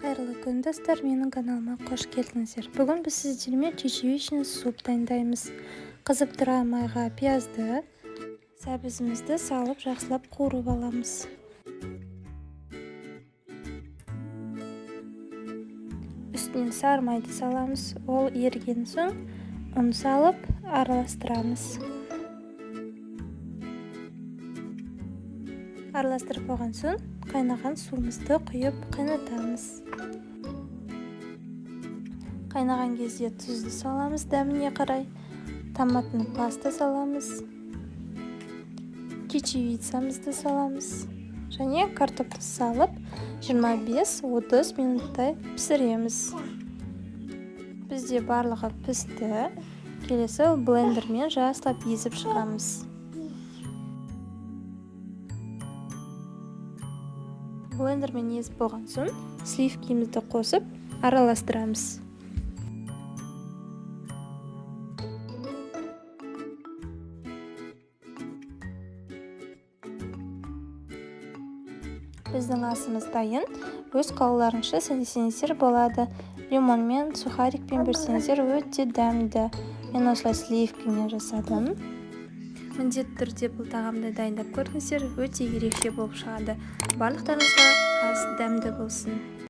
Қайырлы күн достар, менің каналыма қош келдіңіздер. Бүгін біз сіздермен чечевичный суп дайындаймыз. Қызып тұрған майға пиязды, сәбізімізді салып жақсылап қуырып аламыз. Үстінен сары майды саламыз. Ол еріген соң ұн салып араластырамыз. Араластырып болған соң қайнаған суымызды құйып қайнатамыз. Қайнаған кезде тұзды саламыз дәміне қарай. Томатный паста саламыз. Чечевицамызды саламыз. Және картопты салып 25-30 минуттай пісіреміз. Бізде барлығы пісті. Келесі блендермен жақсылап езіп шығамыз. Блендермен езіп болған соң сливкімізді қосып араластырамыз. Біздің асымыз дайын. Өз қалаларыңызша сәндесеңіздер болады. Лимонмен, сухарикпен берсеңіздер өте дәмді. Мен осылай сливкімен жасадым. Міндетті түрде бұл тағамды дайындап көріңіздер, өте ерекше болып шығады. Барлықтарыңызға ас дәмді болсын.